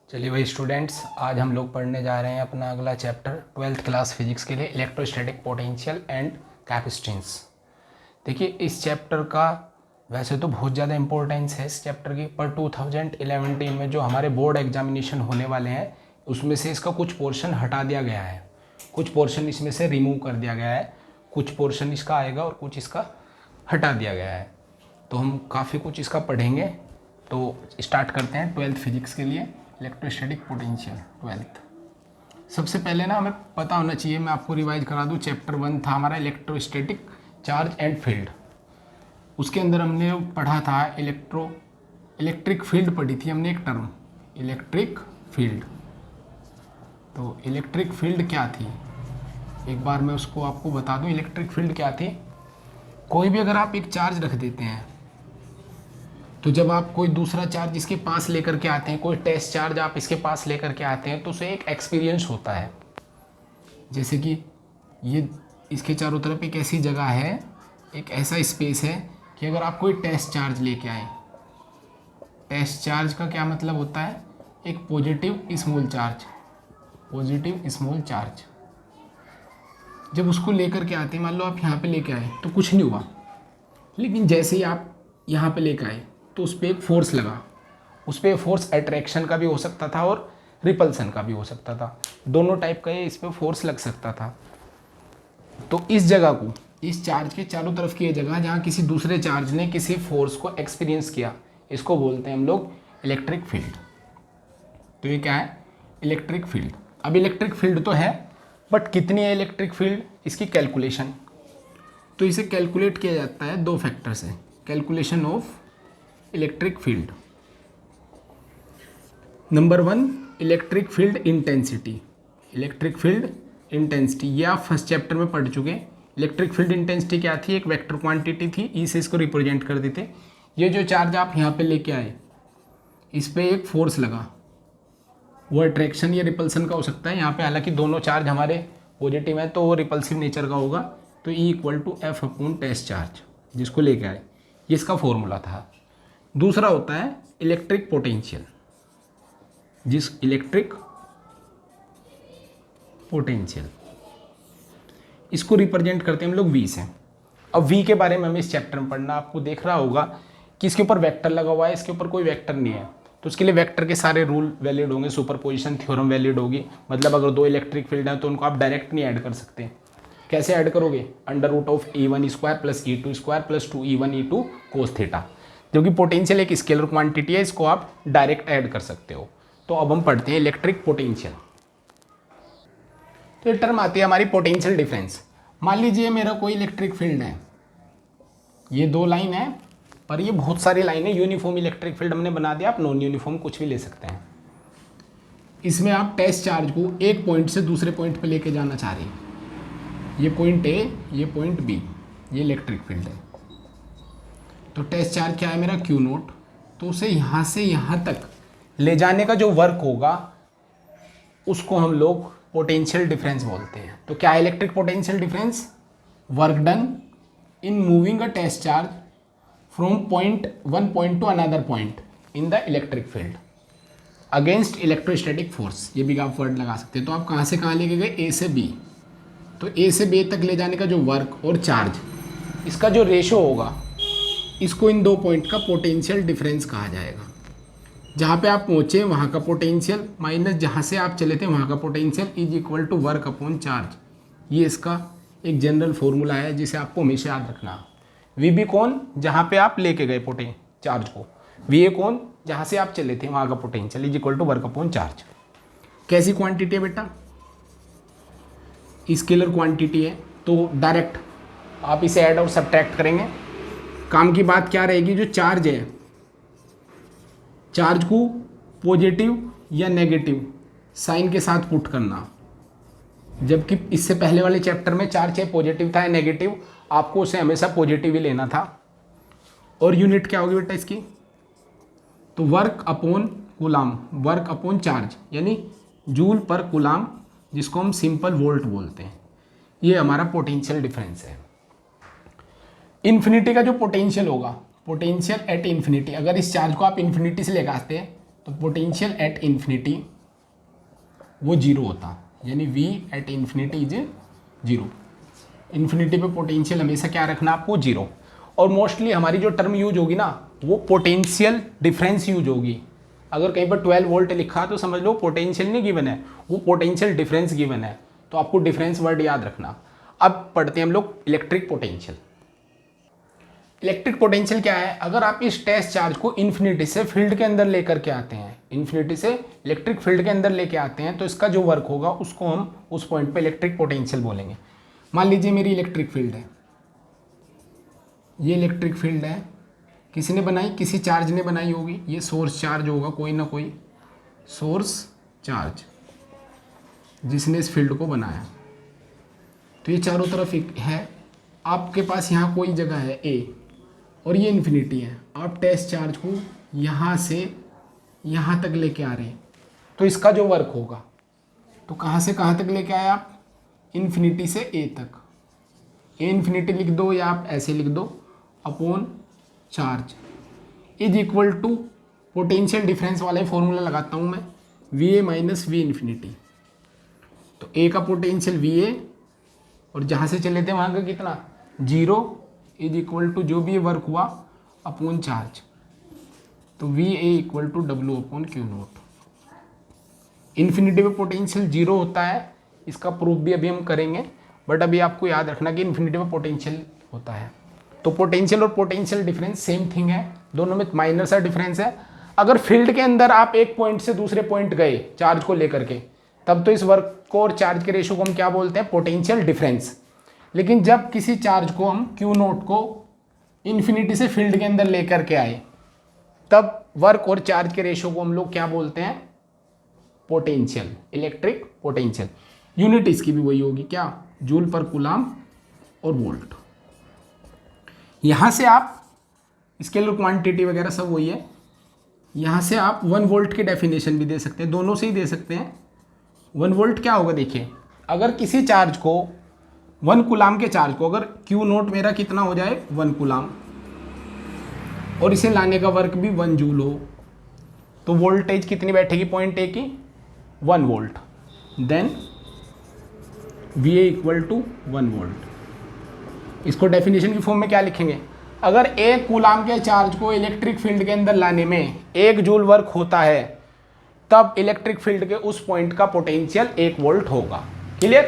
चलिए भाई स्टूडेंट्स, आज हम लोग पढ़ने जा रहे हैं अपना अगला चैप्टर 12th क्लास फिजिक्स के लिए इलेक्ट्रोस्टैटिक पोटेंशियल एंड कैपेसिटेंस। देखिए इस चैप्टर का वैसे तो बहुत ज़्यादा इंपॉर्टेंस है इस चैप्टर की, पर 2011 में जो हमारे बोर्ड एग्जामिनेशन होने वाले हैं उसमें से इसका कुछ पोर्शन हटा दिया गया है, कुछ पोर्शन इसमें से रिमूव कर दिया गया है, कुछ पोर्शन इसका आएगा और कुछ इसका हटा दिया गया है। तो हम काफ़ी कुछ इसका पढ़ेंगे। तो स्टार्ट करते हैं 12th फिजिक्स के लिए इलेक्ट्रोस्टैटिक पोटेंशियल 12th। सबसे पहले ना हमें पता होना चाहिए, मैं आपको रिवाइज करा दूं, चैप्टर 1 था हमारा इलेक्ट्रोस्टैटिक चार्ज एंड फील्ड। उसके अंदर हमने पढ़ा था इलेक्ट्रिक फील्ड पढ़ी थी हमने, एक टर्म इलेक्ट्रिक फील्ड। तो इलेक्ट्रिक फील्ड क्या थी, एक बार मैं उसको आपको बता दूं। इलेक्ट्रिक फील्ड क्या थी, कोई भी अगर आप एक चार्ज रख देते हैं तो जब आप कोई दूसरा चार्ज इसके पास लेकर के आते हैं, कोई टेस्ट चार्ज आप इसके पास लेकर के आते हैं, तो उसे एक एक्सपीरियंस होता है। जैसे कि ये इसके चारों तरफ एक ऐसी जगह है, एक ऐसा स्पेस है कि अगर आप कोई टेस्ट चार्ज लेके आए, टेस्ट चार्ज का क्या मतलब होता है, एक positive small charge, positive small charge. जब उसको लेकर के आते हैं, मान लो आप यहाँ पे लेके आए तो कुछ नहीं हुआ, लेकिन जैसे ही आप यहाँ पे लेकर आए तो उस पर एक फोर्स लगा। उस पर फोर्स अट्रैक्शन का भी हो सकता था और रिपल्सन का भी हो सकता था, दोनों टाइप का ये इस पर फोर्स लग सकता था। तो इस जगह को, इस चार्ज के चारों तरफ की ये जगह जहाँ किसी दूसरे चार्ज ने किसी फोर्स को एक्सपीरियंस किया, इसको बोलते हैं हम लोग इलेक्ट्रिक फील्ड। तो ये क्या है, इलेक्ट्रिक फील्ड। अब इलेक्ट्रिक फील्ड तो है, बट कितनी है इलेक्ट्रिक फील्ड, इसकी कैलकुलेशन। तो इसे कैलकुलेट किया जाता है दो फैक्टर से, calculation of electric field. Number 1, electric field intensity. Electric field intensity ये आप फर्स्ट चैप्टर में पढ़ चुके हैं। इलेक्ट्रिक फील्ड इंटेंसिटी क्या थी, एक वेक्टर क्वांटिटी थी, ई से इसको रिप्रेजेंट कर देते। ये जो चार्ज आप यहाँ पे लेके आए, इस पे एक फोर्स लगा, वो अट्रैक्शन या रिपल्सन का हो सकता है। यहाँ पे हालांकि दोनों चार्ज हमारे पॉजिटिव है तो वो रिपल्सिव नेचर का होगा। तो E equal to F upon test charge, जिसको लेके आए, ये इसका फॉर्मूला था। दूसरा होता है इलेक्ट्रिक पोटेंशियल, जिस इलेक्ट्रिक पोटेंशियल इसको रिप्रेजेंट करते हैं हम लोग वी से। अब वी के बारे में हमें इस चैप्टर में पढ़ना, आपको देख रहा होगा कि इसके ऊपर वेक्टर लगा हुआ है, इसके ऊपर कोई वेक्टर नहीं है, तो उसके लिए वेक्टर के सारे रूल वैलिड होंगे, सुपरपोजिशन थ्योरम वैलिड होगी। मतलब अगर दो इलेक्ट्रिक फील्ड हैं तो उनको आप डायरेक्ट नहीं ऐड कर सकते। कैसे ऐड करोगे, under root of E1 square plus E2 square plus 2E1 E2 cos theta. क्योंकि पोटेंशियल एक स्केलर क्वांटिटी है, इसको आप डायरेक्ट ऐड कर सकते हो। तो अब हम पढ़ते हैं इलेक्ट्रिक पोटेंशियल। तो ये टर्म आती है हमारी पोटेंशियल डिफरेंस। मान लीजिए मेरा कोई इलेक्ट्रिक फील्ड है, ये दो लाइन है, पर ये बहुत सारी लाइन है। यूनिफॉर्म इलेक्ट्रिक फील्ड हमने बना दिया, आप नॉन यूनिफॉर्म कुछ भी ले सकते हैं। इसमें आप टेस्ट चार्ज को एक पॉइंट से दूसरे पॉइंट पे लेके जाना चाह रही हैं। ये पॉइंट ए, ये पॉइंट बी, ये इलेक्ट्रिक फील्ड है। तो टेस्ट चार्ज क्या है मेरा, क्यू नोट। तो उसे यहाँ से यहाँ तक ले जाने का जो वर्क होगा उसको हम लोग पोटेंशियल डिफरेंस बोलते हैं। तो क्या है electric potential difference, work done in moving a test charge from one point to another point in the electric field against electrostatic force. ये भी आप वर्ड लगा सकते हैं। तो आप कहाँ से कहाँ लेके गए, ए से बी। तो ए से बी तक ले जाने का जो वर्क और चार्ज, इसका जो रेशो होगा, इसको इन दो पॉइंट का पोटेंशियल डिफरेंस कहा जाएगा। जहाँ पे आप पहुँचे वहाँ का पोटेंशियल माइनस जहाँ से आप चले थे वहाँ का potential is equal to work upon charge. ये इसका एक जनरल फॉर्मूला है जिसे आपको हमेशा याद रखना। वी बी कौन, जहाँ पे आप लेके गए चार्ज को, वी ए कौन, जहाँ से आप चले थे वहाँ का potential is equal to work upon charge. कैसी क्वांटिटी है बेटा, स्केलर क्वांटिटी है, तो डायरेक्ट आप इसे ऐड और सब्ट्रैक्ट करेंगे। काम की बात क्या रहेगी, जो चार्ज है, चार्ज को पॉजिटिव या नेगेटिव साइन के साथ पुट करना। जबकि इससे पहले वाले चैप्टर में चार्ज चाहे पॉजिटिव था या नेगेटिव, आपको उसे हमेशा पॉजिटिव ही लेना था। और यूनिट क्या होगी बेटा इसकी, तो work upon coulomb, work upon charge, यानी जूल पर कूलाम, जिसको हम सिंपल वोल्ट बोलते हैं। ये हमारा पोटेंशियल डिफरेंस है। इन्फिनिटी का जो पोटेंशियल होगा, पोटेंशियल एट इन्फिनिटी, अगर इस चार्ज को आप इन्फिनिटी से लेकर आते हैं तो पोटेंशियल एट इन्फिनिटी वो जीरो होता, यानी V at infinity is zero. Infinity पे पोटेंशियल हमेशा क्या रखना आपको, जीरो। और मोस्टली हमारी जो टर्म यूज होगी ना वो पोटेंशियल डिफरेंस यूज होगी। अगर कहीं पर 12 वोल्ट लिखा तो समझ लो पोटेंशियल नहीं गिवन है, वो पोटेंशियल डिफरेंस गिवन है, तो आपको डिफरेंस वर्ड याद रखना। अब पढ़ते हैं हम लोग इलेक्ट्रिक पोटेंशियल। इलेक्ट्रिक पोटेंशियल क्या है, अगर आप इस टेस्ट चार्ज को इन्फिनिटी से फील्ड के अंदर लेकर के आते हैं, इन्फिनिटी से इलेक्ट्रिक फील्ड के अंदर लेके आते हैं, तो इसका जो वर्क होगा उसको हम उस पॉइंट पे इलेक्ट्रिक पोटेंशियल बोलेंगे। मान लीजिए मेरी इलेक्ट्रिक फील्ड है, ये इलेक्ट्रिक फील्ड है, किसी ने बनाई, किसी चार्ज ने बनाई होगी, ये सोर्स चार्ज होगा, कोई ना कोई सोर्स चार्ज जिसने इस फील्ड को बनाया। तो ये चारों तरफ एक है, आपके पास यहाँ कोई जगह है A और ये इन्फिनिटी है, आप टेस्ट चार्ज को यहाँ से यहाँ तक लेके आ रहे हैं, तो इसका जो वर्क होगा, तो कहाँ से कहाँ तक लेके आए आप, इन्फिनिटी से A तक। A इन्फिनिटी लिख दो या आप ऐसे लिख दो, upon charge is equal to potential difference वाला ही फॉर्मूला लगाता हूँ मैं, VA माइनस V इन्फिनिटी। तो A का पोटेंशियल VA और जहाँ से चले थे वहाँ का कितना, जीरो, इज इक्वल टू जो भी वर्क हुआ अपॉन चार्ज, तो VA equal to W upon Q naught. Infinity पे पोटेंशियल जीरो होता है, इसका प्रूफ भी अभी हम करेंगे, बट अभी आपको याद रखना कि इन्फिनिटी पे पोटेंशियल होता है। तो पोटेंशियल और पोटेंशियल डिफरेंस सेम थिंग है, दोनों में माइनर सा डिफरेंस है। अगर फील्ड के अंदर आप एक पॉइंट से दूसरे पॉइंट गए चार्ज को लेकर के, तब तो इस वर्क को और चार्ज के रेशियो को हम क्या बोलते हैं, पोटेंशियल डिफरेंस। लेकिन जब किसी चार्ज को हम Q नोट को इन्फिनिटी से फील्ड के अंदर लेकर के आए, तब वर्क और चार्ज के रेशियो को हम लोग क्या बोलते हैं, पोटेंशियल, इलेक्ट्रिक पोटेंशियल। यूनिट इसकी भी वही होगी, क्या, जूल पर कूलाम और वोल्ट। यहाँ से आप स्केलर क्वांटिटी वगैरह सब वही है, यहाँ से आप 1 वोल्ट की डेफिनेशन भी दे सकते हैं, दोनों से ही दे सकते हैं। 1 वोल्ट क्या होगा, देखिए अगर किसी चार्ज को 1 कूलाम के चार्ज को, अगर Q नोट मेरा कितना हो जाए 1 कूलाम, और इसे लाने का वर्क भी 1 जूल हो, तो वोल्टेज कितनी बैठेगी पॉइंट A की, 1 volt. Then VA equal to 1 volt. इसको डेफिनेशन की फॉर्म में क्या लिखेंगे, अगर 1 कूलाम के चार्ज को इलेक्ट्रिक फील्ड के अंदर लाने में 1 जूल वर्क होता है, तब इलेक्ट्रिक फील्ड के उस पॉइंट का पोटेंशियल 1 वोल्ट होगा। क्लियर।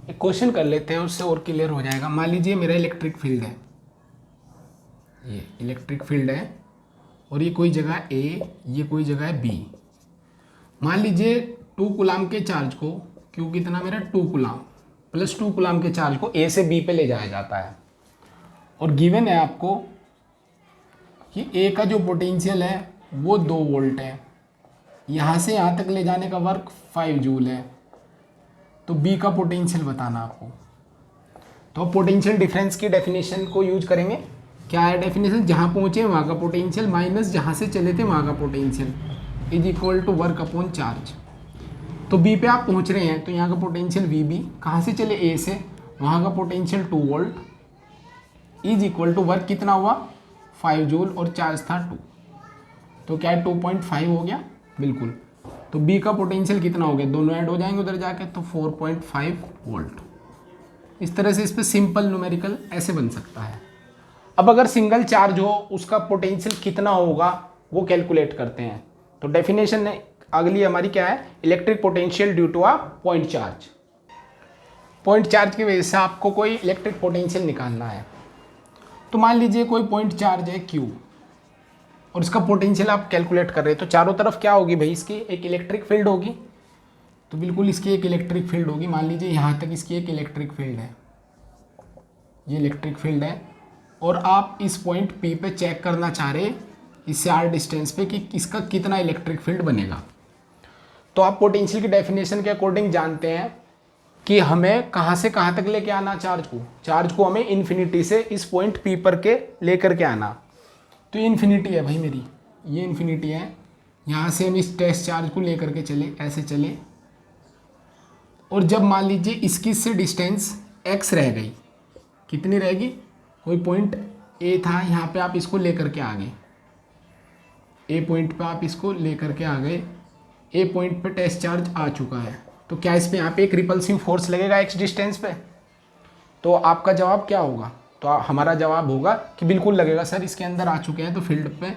एक क्वेश्चन कर लेते हैं, उससे और क्लियर हो जाएगा। मान लीजिए मेरा इलेक्ट्रिक फील्ड है, ये इलेक्ट्रिक फील्ड है, और ये कोई जगह A, ये कोई जगह B। मान लीजिए 2 कूलाम के चार्ज को, Q कितना मेरा 2 कूलाम, प्लस 2 कूलाम के चार्ज को A से B पे ले जाया जाता है, और गिवन है आपको कि A का जो पोटेंशियल है वो 2 वोल्ट है, यहाँ से यहाँ तक ले जाने का वर्क 5 जूल है, तो B का पोटेंशियल बताना आपको। तो पोटेंशियल डिफरेंस की डेफिनेशन को यूज करेंगे। क्या है डेफिनेशन, जहाँ पहुँचे वहाँ का पोटेंशियल माइनस जहाँ से चले थे वहाँ का potential is equal to work upon charge. तो B पे आप पहुँच रहे हैं, तो यहाँ का पोटेंशियल VB, कहाँ से चले A से, वहाँ का पोटेंशियल 2 volt is equal to work कितना हुआ 5 जूल, और चार्ज था 2, तो क्या है 2.5 हो गया बिल्कुल। तो B का पोटेंशियल कितना हो गया, दोनों ऐड हो जाएंगे उधर जाके, तो 4.5 वोल्ट। इस तरह से इस पर सिंपल न्यूमेरिकल ऐसे बन सकता है। अब अगर सिंगल चार्ज हो, उसका पोटेंशियल कितना होगा वो कैलकुलेट करते हैं। तो डेफिनेशन अगली हमारी क्या है, electric potential due to a point charge. Point charge की वजह से आपको कोई इलेक्ट्रिक पोटेंशियल निकालना है। तो मान लीजिए कोई पॉइंट चार्ज है Q, और इसका पोटेंशियल आप कैलकुलेट कर रहे हैं, तो चारों तरफ क्या होगी भाई, इसकी एक इलेक्ट्रिक फील्ड होगी। तो बिल्कुल इसकी एक इलेक्ट्रिक फील्ड होगी। मान लीजिए यहाँ तक इसकी एक इलेक्ट्रिक फील्ड है, ये इलेक्ट्रिक फील्ड है, और आप इस पॉइंट P पे चेक करना चाह रहे इससे R डिस्टेंस पे कि इसका कितना इलेक्ट्रिक फील्ड बनेगा। तो आप पोटेंशियल की डेफिनेशन के अकॉर्डिंग जानते हैं कि हमें कहाँ से कहाँ तक लेके आना चार्ज को हमें इन्फिनिटी से इस पॉइंट P पर के लेकर के आना। तो ये इन्फिनिटी है भाई मेरी, ये इन्फिनिटी है, यहाँ से हम इस टेस्ट चार्ज को लेकर के चले, ऐसे चले, और जब मान लीजिए इसकी से डिस्टेंस x रह गई, कितनी रहेगी, कोई पॉइंट A था, यहाँ पे आप इसको लेकर के आ गए, ए पॉइंट पे आप इसको लेकर के आ गए, ए पॉइंट पे टेस्ट चार्ज आ चुका है, तो क्या इस पे यहाँ पे एक रिपल्सिव फोर्स लगेगा एक्स डिस्टेंस पे? तो आपका जवाब क्या होगा? तो हमारा जवाब होगा कि बिल्कुल लगेगा सर, इसके अंदर आ चुके हैं तो फील्ड पे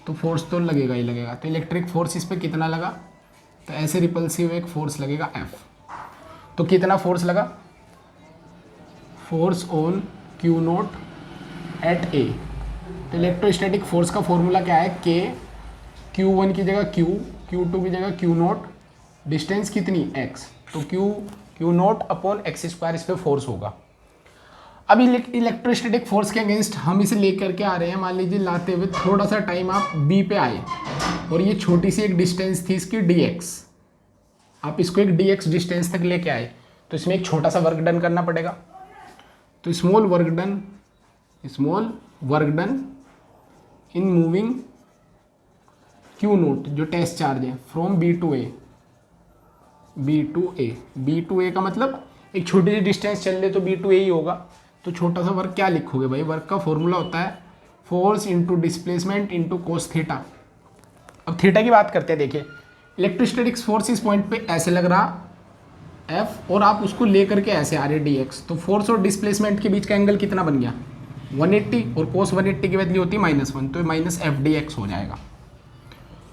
तो फोर्स तो लगेगा ही लगेगा। तो इलेक्ट्रिक फोर्स इस पे कितना लगा? तो ऐसे रिपल्सिव एक फोर्स लगेगा F। तो कितना फोर्स लगा? Force on Q naught at A। तो इलेक्ट्रोस्टैटिक फोर्स का फॉर्मूला क्या है? K, Q1 की जगह Q, Q2 की जगह Q नोट, डिस्टेंस कितनी? X। तो Q naught upon x square इस पर फोर्स होगा। अब इलेक्ट्रोस्टैटिक फोर्स के अगेंस्ट हम इसे लेकर के आ रहे हैं, मान लीजिए लाते हुए थोड़ा सा टाइम आप B पे आए और ये छोटी सी एक डिस्टेंस थी इसकी dx, आप इसको एक dx डिस्टेंस तक लेके आए, तो इसमें एक छोटा सा वर्क डन करना पड़ेगा। तो small work done in moving Q note जो टेस्ट चार्ज है फ्रॉम B टू A का मतलब एक छोटी सी डिस्टेंस चल रहे तो B टू A ही होगा। तो छोटा सा वर्क क्या लिखोगे भाई? वर्क का फॉर्मूला होता है force into displacement into cos theta. अब थीटा की बात करते हैं। देखिए इलेक्ट्रोस्टैटिक्स फोर्स इस पॉइंट पे ऐसे लग रहा F और आप उसको लेकर के ऐसे आ रहे dx, तो फोर्स और डिस्प्लेसमेंट के बीच का एंगल कितना बन गया? 180, और कोस 180 की वैल्यू होती है -1, तो माइनस एफ डी एक्स हो जाएगा।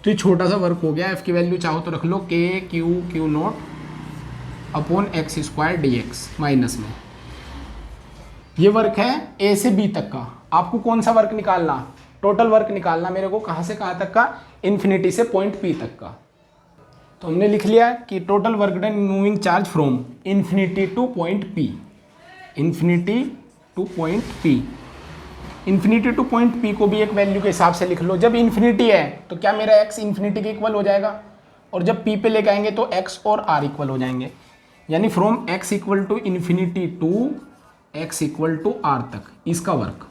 तो ये छोटा सा वर्क हो गया। F की वैल्यू चाहो तो रख लो Q naught upon x square dx minus में। ये वर्क है A से B तक का। आपको कौन सा वर्क निकालना? टोटल वर्क निकालना मेरे को। कहाँ से कहाँ तक का? इन्फिनिटी से पॉइंट P तक का। तो हमने लिख लिया कि total work done moving charge from infinity two point P। Infinity two point P को भी एक वैल्यू के हिसाब से लिख लो। जब इन्फिनिटी है तो क्या मेरा x इन्फिनिटी के इक्वल हो जाएगा, और जब P पे लेके आएंगे तो x और r इक्वल हो जाएंगे। यानी from x equal to infinity to x equal to r तक इसका वर्क।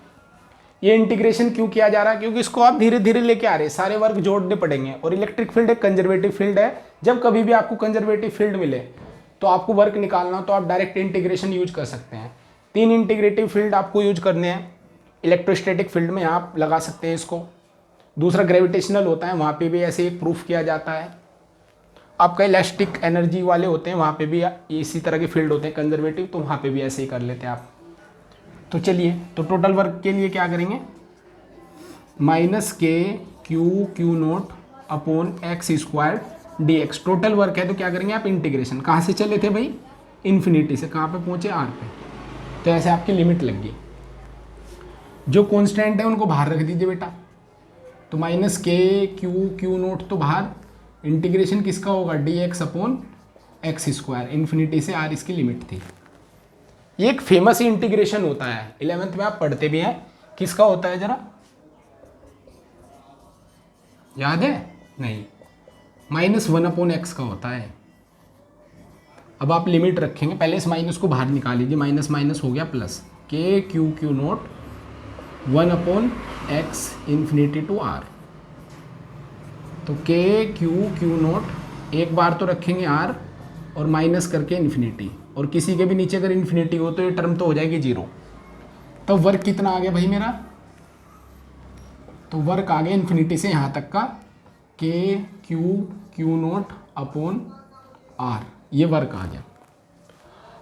ये इंटीग्रेशन क्यों किया जा रहा है? क्योंकि इसको आप धीरे धीरे लेके आ रहे हैं, सारे वर्क जोड़ने पड़ेंगे। और इलेक्ट्रिक फील्ड एक कंजर्वेटिव फील्ड है। जब कभी भी आपको कंजर्वेटिव फील्ड मिले तो आपको वर्क निकालना, तो आप डायरेक्ट इंटीग्रेशन यूज कर सकते हैं। 3 इंटीग्रेटिव फील्ड आपको यूज करने हैं। इलेक्ट्रोस्टैटिक फील्ड में आप लगा सकते हैं इसको। दूसरा ग्रेविटेशनल होता है, वहाँ पे भी ऐसे एक प्रूफ किया जाता है। आपका इलास्टिक एनर्जी वाले होते हैं, वहाँ पे भी इसी तरह के फील्ड होते हैं कंजर्वेटिव, तो वहाँ पे भी ऐसे ही कर लेते हैं आप। तो चलिए, तो टोटल वर्क के लिए क्या करेंगे? -K Q naught upon x square dx। Total work है तो क्या करेंगे आप? इंटीग्रेशन। कहाँ से चले थे भाई? इन्फिनिटी से। कहाँ पे पहुँचे? R पे। तो ऐसे आपकी लिमिट लग गई। जो कॉन्स्टेंट है उनको बाहर रख दीजिए बेटा। तो -K Q नोट तो बाहर, इंटीग्रेशन किसका होगा? dx upon x square. Infinity से R इसकी लिमिट थी। ये एक फेमस इंटीग्रेशन होता है, 11th में आप पढ़ते भी हैं। किसका होता है जरा याद है? नहीं, -1 अपॉन एक्स का होता है। अब आप लिमिट रखेंगे, पहले इस माइनस को बाहर निकाल लीजिए, माइनस माइनस हो गया plus. Q naught 1 upon x infinity to R। तो Q नोट एक बार तो रखेंगे R और माइनस करके इन्फिनिटी, और किसी के भी नीचे अगर इन्फिनिटी हो तो ये टर्म तो हो जाएगी 0। तो वर्क कितना आ गया भाई मेरा? तो वर्क आ गया इन्फिनिटी से यहाँ तक का Q नोट अपॉन R। ये वर्क आ गया।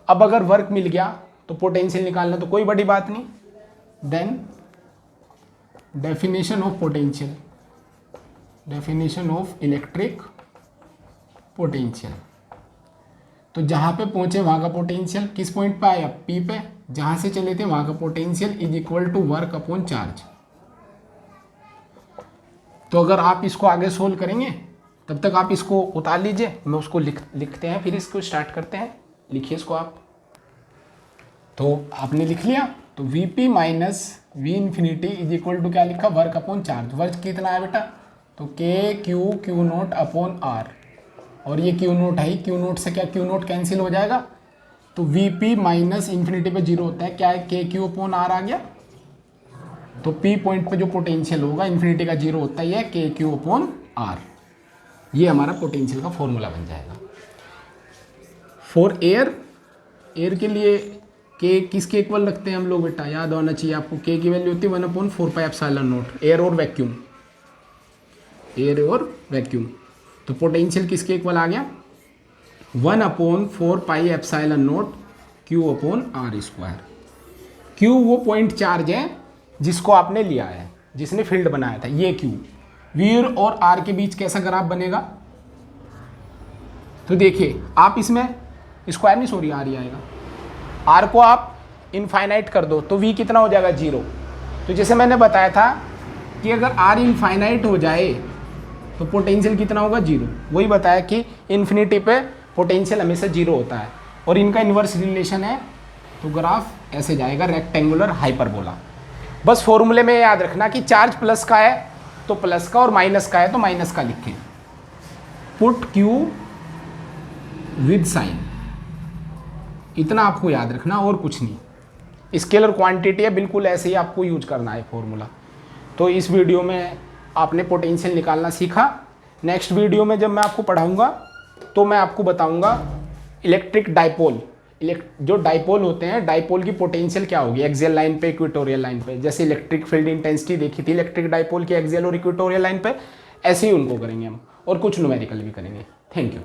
अब अगर वर्क मिल गया तो पोटेंशियल निकालना तो कोई बड़ी बात नहीं। Then definition of potential, definition of electric potential. तो जहाँ पे पहुँचे वहाँ का पोटेंशियल, किस पॉइंट पे आया? P पे। जहाँ से चले थे वहाँ का potential is equal to work upon charge. तो अगर आप इसको आगे सोल्व करेंगे तब तक आप इसको उतार लीजिए, मैं उसको लिखते हैं, फिर इसको स्टार्ट करते हैं। लिखिए इसको आप। तो आपने लिख लिया, तो Vp minus V infinity is equal to क्या लिखा? Work upon charge. वर्क कितना है बेटा? तो Q नोट अपॉन R, और ये Q नोट है। Q नोट से क्या Q नोट कैंसिल हो जाएगा, तो Vp माइनस इन्फिनिटी पे 0 होता है, क्या है? KQ अपॉन R आ गया। तो P पॉइंट पे जो पोटेंशियल होगा इन्फिनिटी का 0 होता है, ये KQ अपॉन R। ये हमारा पोटेंशियल का फॉर्मूला बन जाएगा। फॉर एयर, एयर के लिए K किसके इक्वल रखते हैं हम लोग बेटा? याद होना चाहिए आपको। K की वैल्यू होती है 1/4 पाई एप्सिलॉन नॉट, एयर और वैक्यूम। एयर और वैक्यूम। तो पोटेंशियल किसके इक्वल आ गया 1/4πε0 Q/r²। Q वो पॉइंट चार्ज है जिसको आपने लिया है, जिसने फील्ड बनाया था, ये Q। वीर और आर के बीच कैसा ग्राफ बनेगा, तो देखिए आप इसमें स्क्वायर नहीं, सॉरी आर ही आएगा, आर को आप इनफाइनाइट कर दो तो वी कितना हो जाएगा 0। तो जैसे मैंने बताया था कि अगर आर इनफाइनाइट हो जाए तो पोटेंशियल कितना होगा 0। वही बताया कि इन्फिनिटी पे पोटेंशियल हमेशा 0 होता है और इनका इन्वर्स रिलेशन है, तो ग्राफ ऐसे जाएगा रेक्टेंगुलर हाइपरबोला। बस फॉर्मूले में याद रखना कि चार्ज प्लस का है तो प्लस का और माइनस का है तो माइनस का लिखें। पुट Q विद साइन, इतना आपको याद रखना और कुछ नहीं। स्केलर क्वांटिटी है, बिल्कुल ऐसे ही आपको यूज करना है फॉर्मूला। तो इस वीडियो में आपने पोटेंशियल निकालना सीखा। नेक्स्ट वीडियो में जब मैं आपको पढ़ाऊंगा तो मैं आपको बताऊंगा इलेक्ट्रिक डाइपोल, जो डाइपोल होते हैं, डाइपोल की पोटेंशियल क्या होगी एक्सियल लाइन पे, इक्वेटोरियल लाइन पे। जैसे इलेक्ट्रिक फील्ड इंटेंसिटी देखी थी इलेक्ट्रिक डाइपोल की एक्सियल और इक्वेटोरियल लाइन पे, ऐसे ही उनको करेंगे हम, और कुछ न्यूमेरिकल भी करेंगे। Thank you.